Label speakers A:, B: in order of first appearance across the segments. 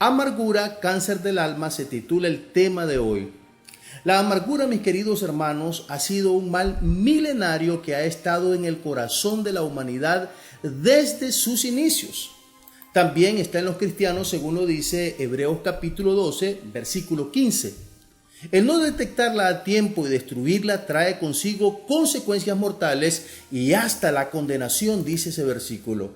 A: Amargura, cáncer del alma, se titula el tema de hoy. La amargura, mis queridos hermanos, ha sido un mal milenario que ha estado en el corazón de la humanidad desde sus inicios. También está en los cristianos, según lo dice Hebreos capítulo 12, versículo 15. El no detectarla a tiempo y destruirla trae consigo consecuencias mortales y hasta la condenación, dice ese versículo.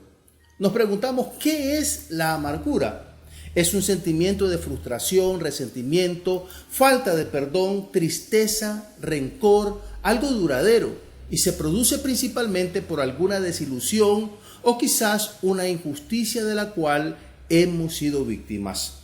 A: Nos preguntamos, ¿qué es la amargura? Es un sentimiento de frustración, resentimiento, falta de perdón, tristeza, rencor, algo duradero, y se produce principalmente por alguna desilusión o quizás una injusticia de la cual hemos sido víctimas.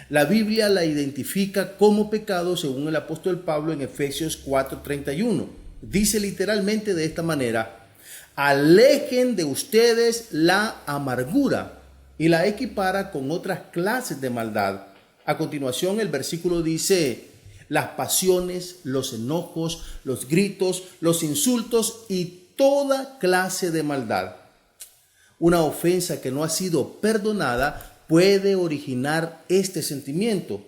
A: La Biblia la identifica como pecado según el apóstol Pablo en Efesios 4:31. Dice literalmente de esta manera: alejen de ustedes la amargura, y la equipara con otras clases de maldad. A continuación el versículo dice: las pasiones, los enojos, los gritos, los insultos y toda clase de maldad. Una ofensa que no ha sido perdonada puede originar este sentimiento.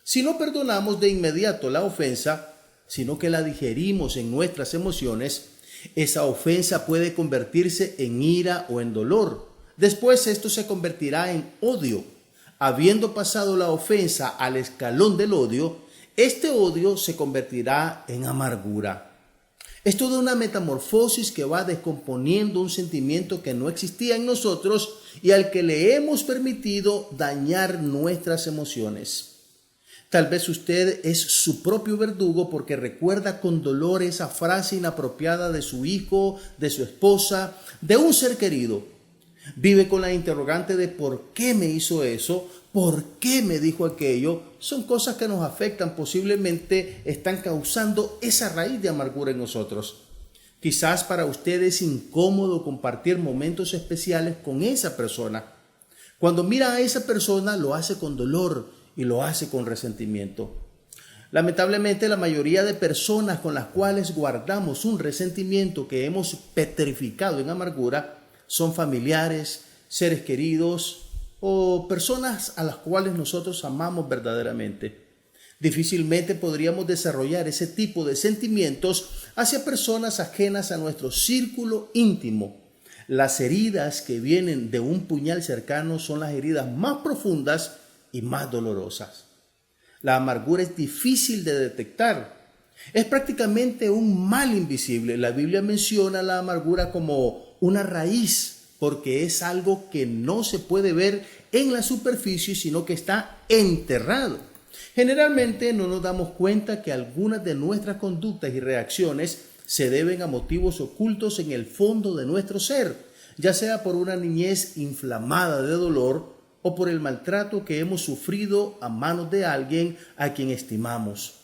A: Si no perdonamos de inmediato la ofensa, sino que la digerimos en nuestras emociones, esa ofensa puede convertirse en ira o en dolor. Después esto se convertirá en odio. Habiendo pasado la ofensa al escalón del odio, este odio se convertirá en amargura. Es toda una metamorfosis que va descomponiendo un sentimiento que no existía en nosotros y al que le hemos permitido dañar nuestras emociones. Tal vez usted es su propio verdugo porque recuerda con dolor esa frase inapropiada de su hijo, de su esposa, de un ser querido. Vive con la interrogante de ¿por qué me hizo eso? ¿Por qué me dijo aquello? Son cosas que nos afectan, posiblemente están causando esa raíz de amargura en nosotros. Quizás para usted es incómodo compartir momentos especiales con esa persona. Cuando mira a esa persona lo hace con dolor y lo hace con resentimiento. Lamentablemente la mayoría de personas con las cuales guardamos un resentimiento que hemos petrificado en amargura son familiares, seres queridos o personas a las cuales nosotros amamos verdaderamente. Difícilmente podríamos desarrollar ese tipo de sentimientos hacia personas ajenas a nuestro círculo íntimo. Las heridas que vienen de un puñal cercano son las heridas más profundas y más dolorosas. La amargura es difícil de detectar. Es prácticamente un mal invisible. La Biblia menciona la amargura como una raíz, porque es algo que no se puede ver en la superficie, sino que está enterrado. Generalmente no nos damos cuenta que algunas de nuestras conductas y reacciones se deben a motivos ocultos en el fondo de nuestro ser, ya sea por una niñez inflamada de dolor o por el maltrato que hemos sufrido a manos de alguien a quien estimamos.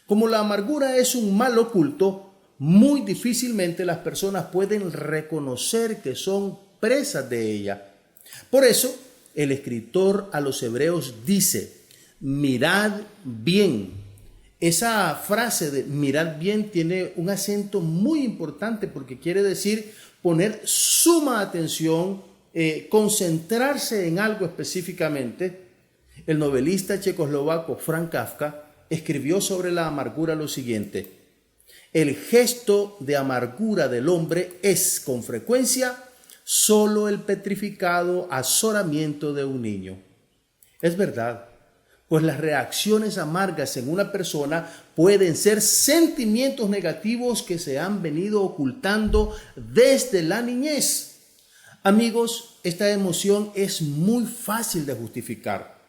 A: Como la amargura es un mal oculto, muy difícilmente las personas pueden reconocer que son presas de ella. Por eso, el escritor a los hebreos dice: mirad bien. Esa frase de mirad bien tiene un acento muy importante porque quiere decir poner suma atención, concentrarse en algo específicamente. El novelista checoslovaco Franz Kafka escribió sobre la amargura lo siguiente: el gesto de amargura del hombre es, con frecuencia, solo el petrificado azoramiento de un niño. Es verdad, pues las reacciones amargas en una persona pueden ser sentimientos negativos que se han venido ocultando desde la niñez. Amigos, esta emoción es muy fácil de justificar.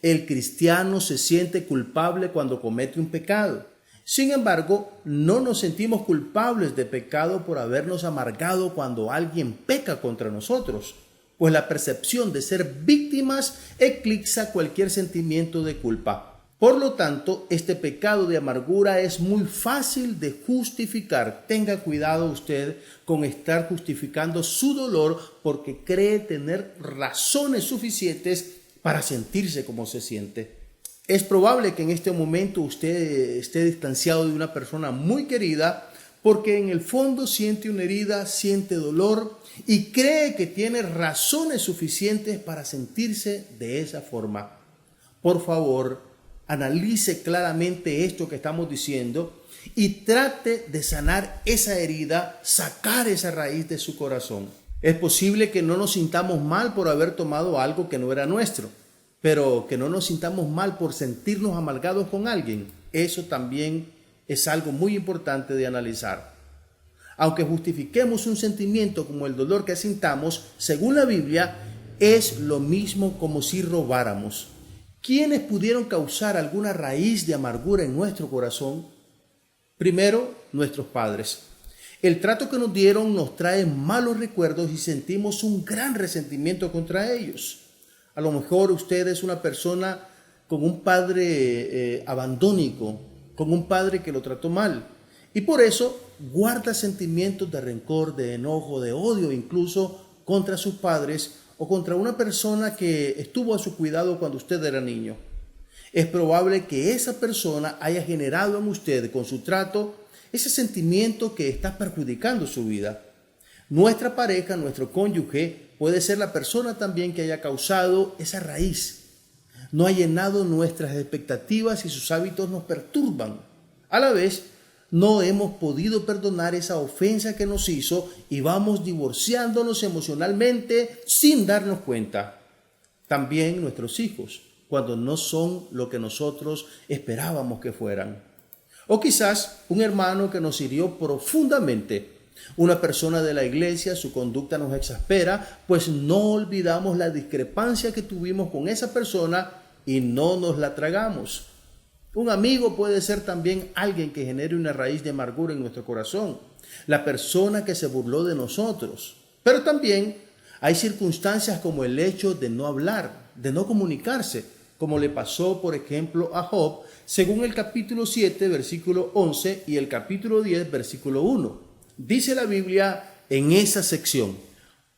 A: El cristiano se siente culpable cuando comete un pecado. Sin embargo, no nos sentimos culpables de pecado por habernos amargado cuando alguien peca contra nosotros, pues la percepción de ser víctimas eclipsa cualquier sentimiento de culpa. Por lo tanto, este pecado de amargura es muy fácil de justificar. Tenga cuidado usted con estar justificando su dolor porque cree tener razones suficientes para sentirse como se siente. Es probable que en este momento usted esté distanciado de una persona muy querida porque en el fondo siente una herida, siente dolor y cree que tiene razones suficientes para sentirse de esa forma. por favor, analice claramente esto que estamos diciendo y trate de sanar esa herida, sacar esa raíz de su corazón. Es posible que no nos sintamos mal por haber tomado algo que no era nuestro, pero que no nos sintamos mal por sentirnos amargados con alguien. Eso también es algo muy importante de analizar. Aunque justifiquemos un sentimiento como el dolor que sintamos, según la Biblia, es lo mismo como si robáramos. ¿Quiénes pudieron causar alguna raíz de amargura en nuestro corazón? Primero, nuestros padres. El trato que nos dieron nos trae malos recuerdos y sentimos un gran resentimiento contra ellos. A lo mejor usted es una persona con un padre abandónico, con un padre que lo trató mal. Y por eso guarda sentimientos de rencor, de enojo, de odio, incluso contra sus padres o contra una persona que estuvo a su cuidado cuando usted era niño. Es probable que esa persona haya generado en usted con su trato ese sentimiento que está perjudicando su vida. Nuestra pareja, nuestro cónyuge, puede ser la persona también que haya causado esa raíz. No ha llenado nuestras expectativas y sus hábitos nos perturban. A la vez, no hemos podido perdonar esa ofensa que nos hizo y vamos divorciándonos emocionalmente sin darnos cuenta. También nuestros hijos, cuando no son lo que nosotros esperábamos que fueran. O quizás un hermano que nos hirió profundamente. Una persona de la iglesia, su conducta nos exaspera, pues no olvidamos la discrepancia que tuvimos con esa persona y no nos la tragamos. Un amigo puede ser también alguien que genere una raíz de amargura en nuestro corazón. La persona que se burló de nosotros. Pero también hay circunstancias como el hecho de no hablar, de no comunicarse, como le pasó, por ejemplo, a Job, según el capítulo 7, versículo 11 y el capítulo 10, versículo 1. Dice la Biblia en esa sección: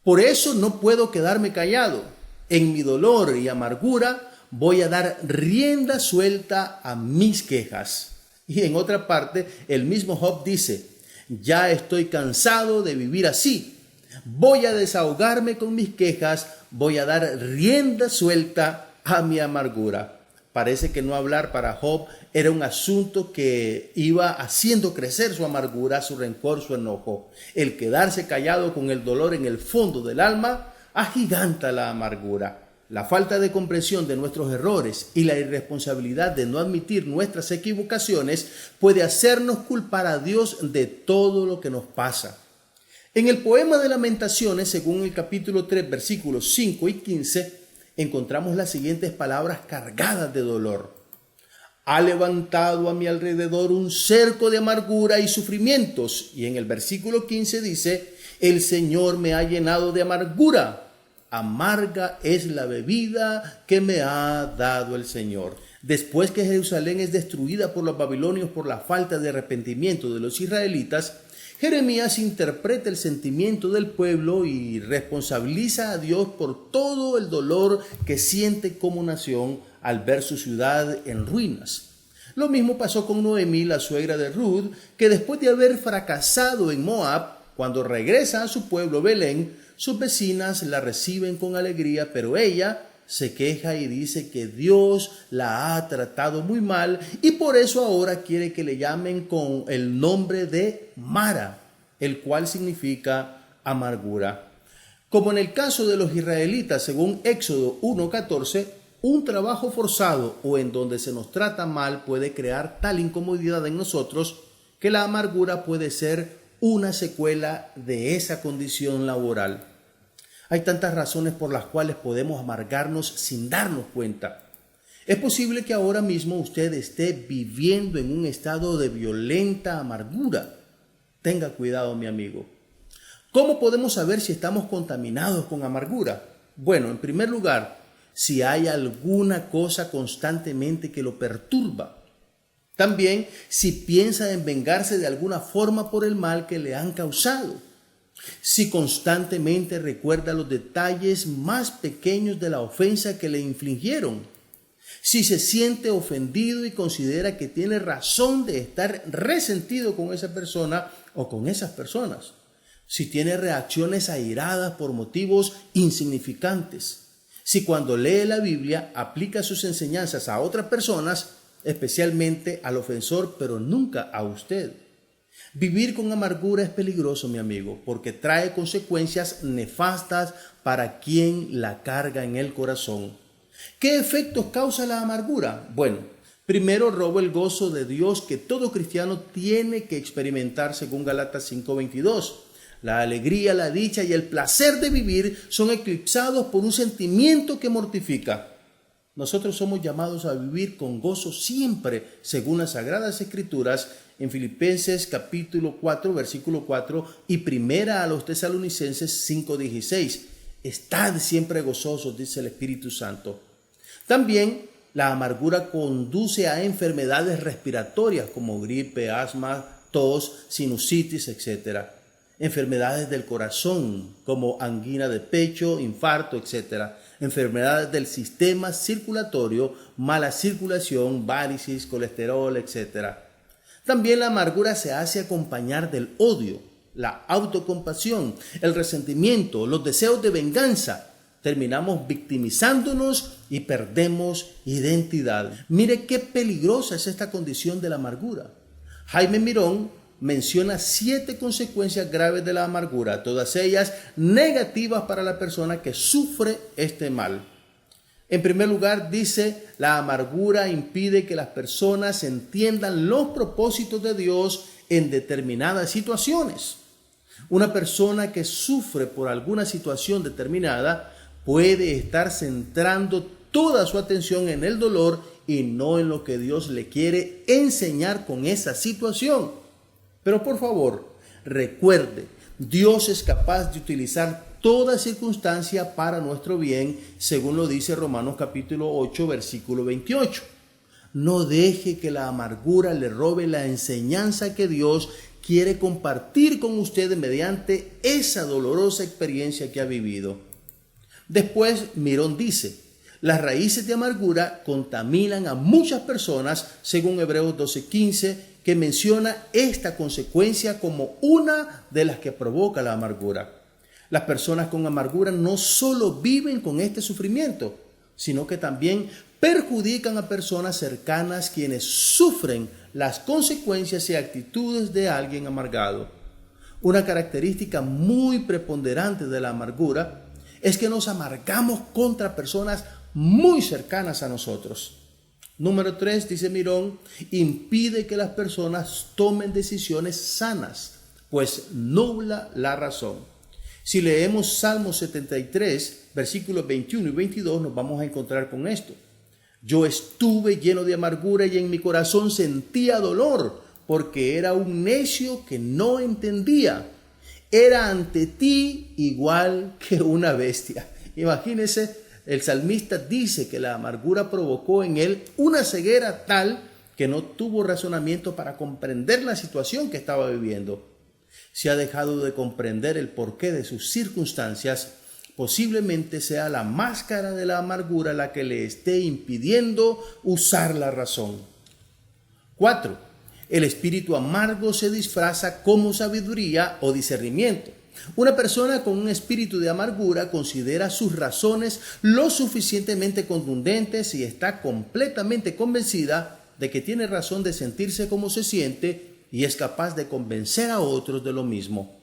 A: por eso no puedo quedarme callado. En mi dolor y amargura voy a dar rienda suelta a mis quejas. Y en otra parte, el mismo Job dice: ya estoy cansado de vivir así. Voy a desahogarme con mis quejas, voy a dar rienda suelta a mi amargura. Parece que no hablar para Job era un asunto que iba haciendo crecer su amargura, su rencor, su enojo. El quedarse callado con el dolor en el fondo del alma agiganta la amargura. La falta de comprensión de nuestros errores y la irresponsabilidad de no admitir nuestras equivocaciones puede hacernos culpar a Dios de todo lo que nos pasa. En el poema de Lamentaciones, según el capítulo 3, versículos 5 y 15, encontramos las siguientes palabras cargadas de dolor. Ha levantado a mi alrededor un cerco de amargura y sufrimientos. Y en el versículo 15 dice: el Señor me ha llenado de amargura. Amarga es la bebida que me ha dado el Señor. Después que Jerusalén es destruida por los babilonios por la falta de arrepentimiento de los israelitas, Jeremías interpreta el sentimiento del pueblo y responsabiliza a Dios por todo el dolor que siente como nación al ver su ciudad en ruinas. Lo mismo pasó con Noemí, la suegra de Ruth, que después de haber fracasado en Moab, cuando regresa a su pueblo Belén, sus vecinas la reciben con alegría, pero ella se queja y dice que Dios la ha tratado muy mal y por eso ahora quiere que le llamen con el nombre de Mara, el cual significa amargura. Como en el caso de los israelitas, según Éxodo 1:14, un trabajo forzado o en donde se nos trata mal puede crear tal incomodidad en nosotros que la amargura puede ser una secuela de esa condición laboral. Hay tantas razones por las cuales podemos amargarnos sin darnos cuenta. Es posible que ahora mismo usted esté viviendo en un estado de violenta amargura. Tenga cuidado, mi amigo. ¿Cómo podemos saber si estamos contaminados con amargura? Bueno, en primer lugar, si hay alguna cosa constantemente que lo perturba. También si piensa en vengarse de alguna forma por el mal que le han causado. Si constantemente recuerda los detalles más pequeños de la ofensa que le infligieron. Si se siente ofendido y considera que tiene razón de estar resentido con esa persona o con esas personas. Si tiene reacciones airadas por motivos insignificantes. Si cuando lee la Biblia aplica sus enseñanzas a otras personas, especialmente al ofensor, pero nunca a usted. Vivir con amargura es peligroso, mi amigo, porque trae consecuencias nefastas para quien la carga en el corazón. ¿Qué efectos causa la amargura? Bueno, primero roba el gozo de Dios que todo cristiano tiene que experimentar según Gálatas 5:22. La alegría, la dicha y el placer de vivir son eclipsados por un sentimiento que mortifica. Nosotros somos llamados a vivir con gozo siempre, según las Sagradas Escrituras, en Filipenses capítulo 4, versículo 4 y primera a los Tesalonicenses 5:16. Estad siempre gozosos, dice el Espíritu Santo. También la amargura conduce a enfermedades respiratorias como gripe, asma, tos, sinusitis, etc. Enfermedades del corazón como angina de pecho, infarto, etc. Enfermedades del sistema circulatorio, mala circulación, varices, colesterol, etc. También la amargura se hace acompañar del odio, la autocompasión, el resentimiento, los deseos de venganza. Terminamos victimizándonos y perdemos identidad. Mire qué peligrosa es esta condición de la amargura. Jaime Mirón menciona 7 consecuencias graves de la amargura, todas ellas negativas para la persona que sufre este mal. En primer lugar, dice, la amargura impide que las personas entiendan los propósitos de Dios en determinadas situaciones. Una persona que sufre por alguna situación determinada puede estar centrando toda su atención en el dolor y no en lo que Dios le quiere enseñar con esa situación. Pero por favor, recuerde, Dios es capaz de utilizar toda circunstancia para nuestro bien, según lo dice Romanos capítulo 8, versículo 28. No deje que la amargura le robe la enseñanza que Dios quiere compartir con usted mediante esa dolorosa experiencia que ha vivido. Después, Mirón dice, las raíces de amargura contaminan a muchas personas, según Hebreos 12:15, que menciona esta consecuencia como una de las que provoca la amargura. Las personas con amargura no solo viven con este sufrimiento, sino que también perjudican a personas cercanas quienes sufren las consecuencias y actitudes de alguien amargado. Una característica muy preponderante de la amargura es que nos amargamos contra personas muy cercanas a nosotros. Número 3, dice Mirón, impide que las personas tomen decisiones sanas, pues nubla la razón. Si leemos Salmo 73, versículos 21 y 22, nos vamos a encontrar con esto. Yo estuve lleno de amargura y en mi corazón sentía dolor, porque era un necio que no entendía. Era ante ti igual que una bestia. Imagínese, el salmista dice que la amargura provocó en él una ceguera tal que no tuvo razonamiento para comprender la situación que estaba viviendo. Si ha dejado de comprender el porqué de sus circunstancias, posiblemente sea la máscara de la amargura la que le esté impidiendo usar la razón. 4. El espíritu amargo se disfraza como sabiduría o discernimiento. Una persona con un espíritu de amargura considera sus razones lo suficientemente contundentes y está completamente convencida de que tiene razón de sentirse como se siente y es capaz de convencer a otros de lo mismo.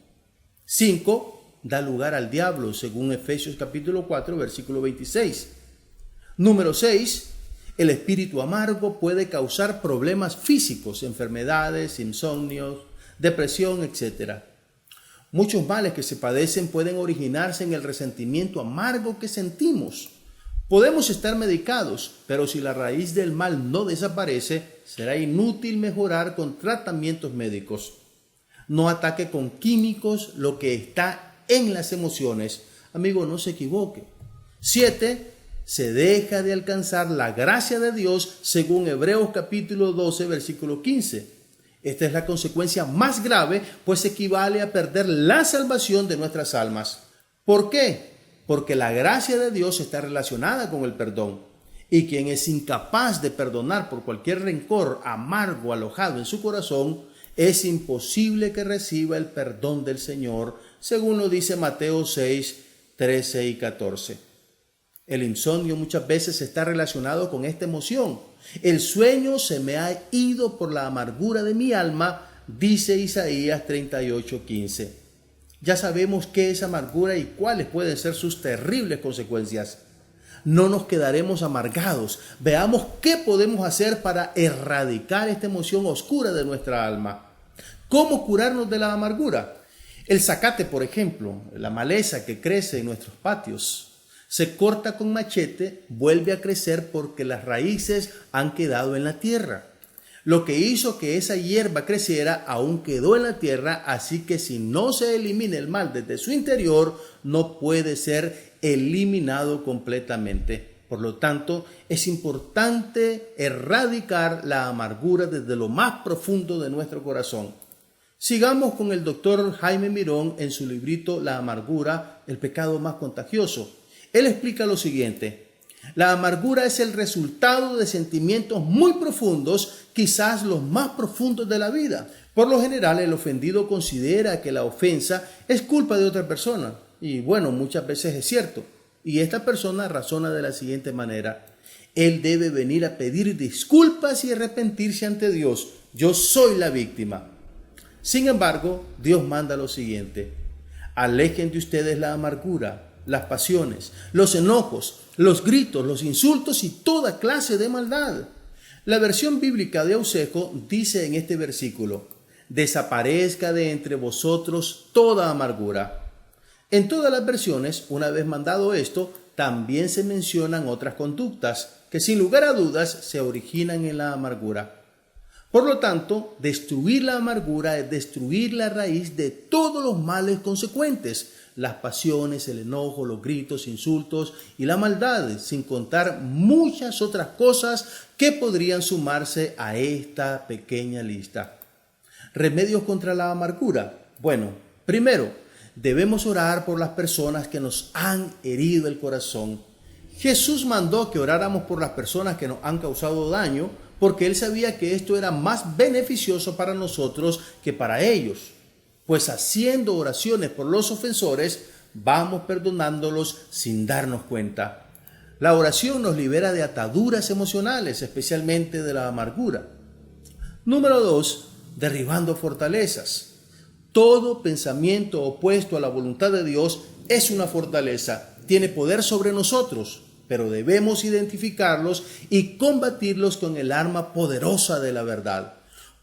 A: 5. Da lugar al diablo, según Efesios capítulo 4, versículo 26. Número 6. El espíritu amargo puede causar problemas físicos, enfermedades, insomnios, depresión, etc. Muchos males que se padecen pueden originarse en el resentimiento amargo que sentimos. Podemos estar medicados, pero si la raíz del mal no desaparece, será inútil mejorar con tratamientos médicos. No ataque con químicos lo que está en las emociones. Amigo, no se equivoque. 7. Se deja de alcanzar la gracia de Dios según Hebreos capítulo 12, versículo 15. Esta es la consecuencia más grave, pues equivale a perder la salvación de nuestras almas. ¿Por qué? Porque la gracia de Dios está relacionada con el perdón. Y quien es incapaz de perdonar por cualquier rencor amargo alojado en su corazón, es imposible que reciba el perdón del Señor, según lo dice Mateo 6, 13 y 14. El insomnio muchas veces está relacionado con esta emoción. El sueño se me ha ido por la amargura de mi alma, dice Isaías 38:15. Ya sabemos qué es amargura y cuáles pueden ser sus terribles consecuencias. No nos quedaremos amargados. Veamos qué podemos hacer para erradicar esta emoción oscura de nuestra alma. ¿Cómo curarnos de la amargura? El zacate, por ejemplo, la maleza que crece en nuestros patios, se corta con machete, vuelve a crecer porque las raíces han quedado en la tierra. Lo que hizo que esa hierba creciera aún quedó en la tierra, así que si no se elimina el mal desde su interior, no puede ser eliminado completamente. Por lo tanto, es importante erradicar la amargura desde lo más profundo de nuestro corazón. Sigamos con el doctor Jaime Mirón en su librito La amargura, el pecado más contagioso. Él explica lo siguiente: la amargura es el resultado de sentimientos muy profundos, quizás los más profundos de la vida. Por lo general, el ofendido considera que la ofensa es culpa de otra persona. Y bueno, muchas veces es cierto. Y esta persona razona de la siguiente manera: él debe venir a pedir disculpas y arrepentirse ante Dios. Yo soy la víctima. Sin embargo, Dios manda lo siguiente: alejen de ustedes la amargura, las pasiones, los enojos, los gritos, los insultos y toda clase de maldad. La versión bíblica de Ausejo dice en este versículo: desaparezca de entre vosotros toda amargura. En todas las versiones, una vez mandado esto, también se mencionan otras conductas que sin lugar a dudas se originan en la amargura. Por lo tanto, destruir la amargura es destruir la raíz de todos los males consecuentes: las pasiones, el enojo, los gritos, insultos y la maldad, sin contar muchas otras cosas que podrían sumarse a esta pequeña lista. ¿Remedios contra la amargura? Bueno, primero, debemos orar por las personas que nos han herido el corazón. Jesús mandó que oráramos por las personas que nos han causado daño, porque Él sabía que esto era más beneficioso para nosotros que para ellos. Pues haciendo oraciones por los ofensores, vamos perdonándolos sin darnos cuenta. La oración nos libera de ataduras emocionales, especialmente de la amargura. Número 2, derribando fortalezas. Todo pensamiento opuesto a la voluntad de Dios es una fortaleza, tiene poder sobre nosotros, pero debemos identificarlos y combatirlos con el arma poderosa de la verdad.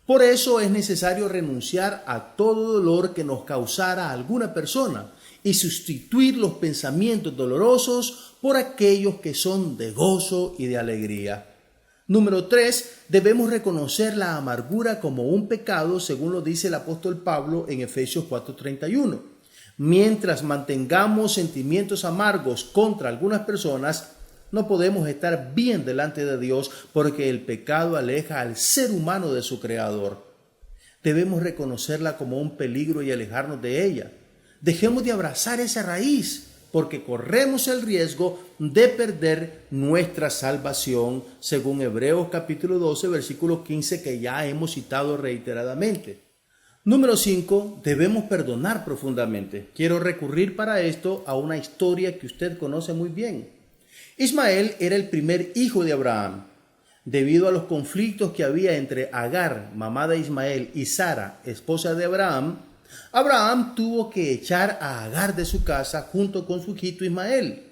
A: Por eso es necesario renunciar a todo dolor que nos causara alguna persona y sustituir los pensamientos dolorosos por aquellos que son de gozo y de alegría. Número 3, debemos reconocer la amargura como un pecado, según lo dice el apóstol Pablo en Efesios 4:31. Mientras mantengamos sentimientos amargos contra algunas personas, no podemos estar bien delante de Dios, porque el pecado aleja al ser humano de su Creador. Debemos reconocerla como un peligro y alejarnos de ella. Dejemos de abrazar esa raíz, porque corremos el riesgo de perder nuestra salvación, según Hebreos capítulo 12, versículo 15, que ya hemos citado reiteradamente. Número 5, debemos perdonar profundamente. Quiero recurrir para esto a una historia que usted conoce muy bien. Ismael era el primer hijo de Abraham. Debido a los conflictos que había entre Agar, mamá de Ismael, y Sara, esposa de Abraham, Abraham tuvo que echar a Agar de su casa junto con su hijito Ismael.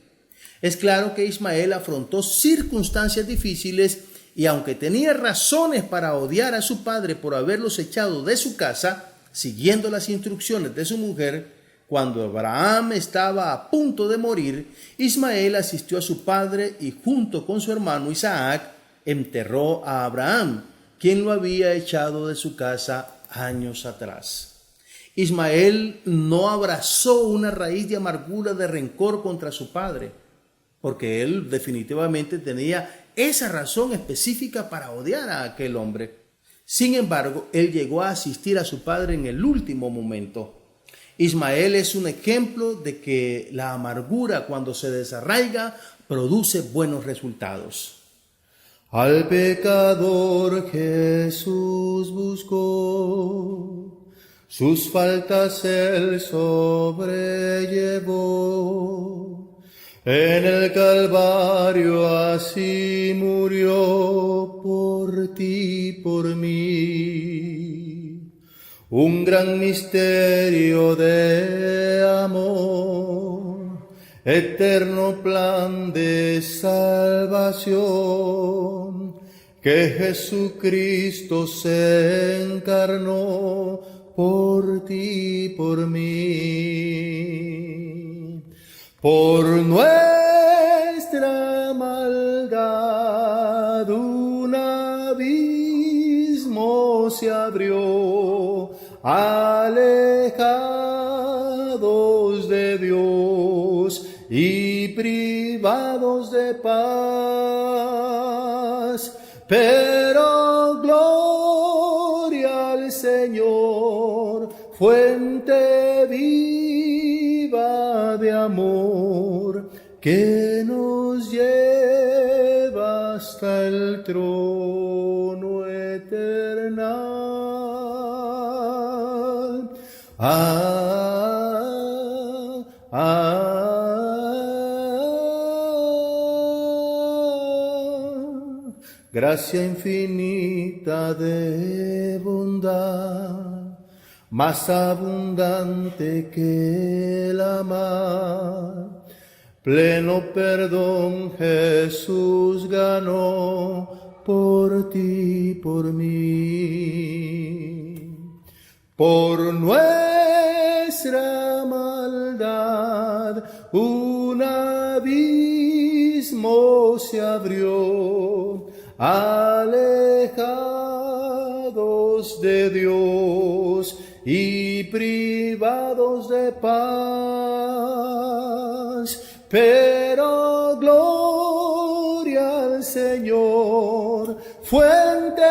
A: Es claro que Ismael afrontó circunstancias difíciles y aunque tenía razones para odiar a su padre por haberlos echado de su casa, siguiendo las instrucciones de su mujer, cuando Abraham estaba a punto de morir, Ismael asistió a su padre y junto con su hermano Isaac enterró a Abraham, quien lo había echado de su casa años atrás. Ismael no abrazó una raíz de amargura, de rencor contra su padre, porque él definitivamente tenía esa razón específica para odiar a aquel hombre. Sin embargo, él llegó a asistir a su padre en el último momento. Ismael es un ejemplo de que la amargura, cuando se desarraiga, produce buenos resultados. Al pecador Jesús buscó, sus faltas él sobrellevó. En el Calvario así murió por ti, por mí. Un gran misterio de amor, eterno plan de salvación, que Jesucristo se encarnó por ti, por mí. Por nuestra maldad un abismo se abrió, alejados de Dios y privados de paz. Pero gloria al Señor, fuente viva de amor, que nos lleva hasta el trono eternal. Gracia infinita de bondad, más abundante que la mar. Pleno perdón Jesús ganó por ti, por mí. Por nuestra maldad un abismo se abrió, alejados de Dios y privados de paz. Pero gloria al Señor, fuente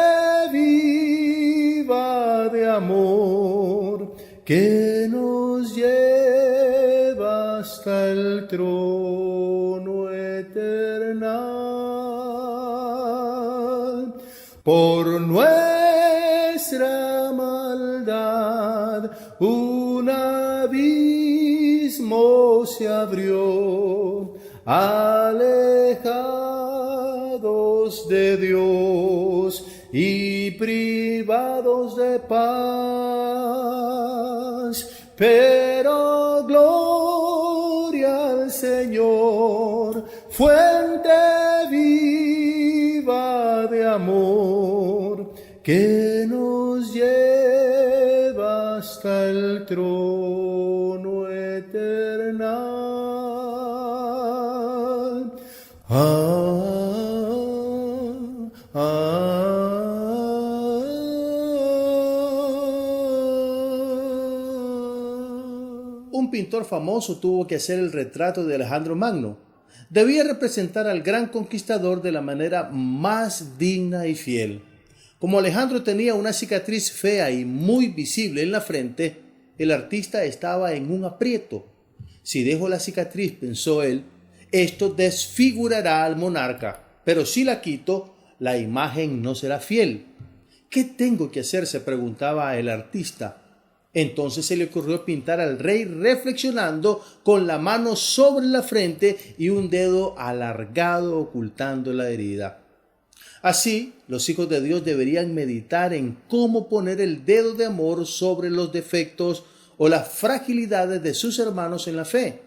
A: viva de amor, que nos lleva hasta el trono eternal. Por nuestra maldad un abismo se abrió, alejados de Dios y privados de paz. Pero gloria al Señor, fuente viva de amor, que nos lleva hasta el trono eternal. Un pintor famoso tuvo que hacer el retrato de Alejandro Magno. Debía representar al gran conquistador de la manera más digna y fiel. Como Alejandro tenía una cicatriz fea y muy visible en la frente, el artista estaba en un aprieto. Si dejo la cicatriz, pensó él, esto desfigurará al monarca, pero si la quito, la imagen no será fiel. ¿Qué tengo que hacer?, se preguntaba el artista. Entonces se le ocurrió pintar al rey reflexionando, con la mano sobre la frente y un dedo alargado ocultando la herida. Así, los hijos de Dios deberían meditar en cómo poner el dedo de amor sobre los defectos o las fragilidades de sus hermanos en la fe.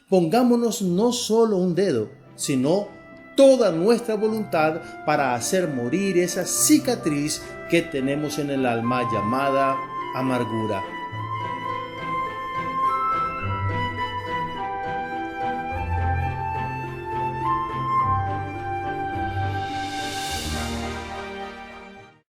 A: Pongámonos no solo un dedo, sino toda nuestra voluntad para hacer morir esa cicatriz que tenemos en el alma llamada amargura.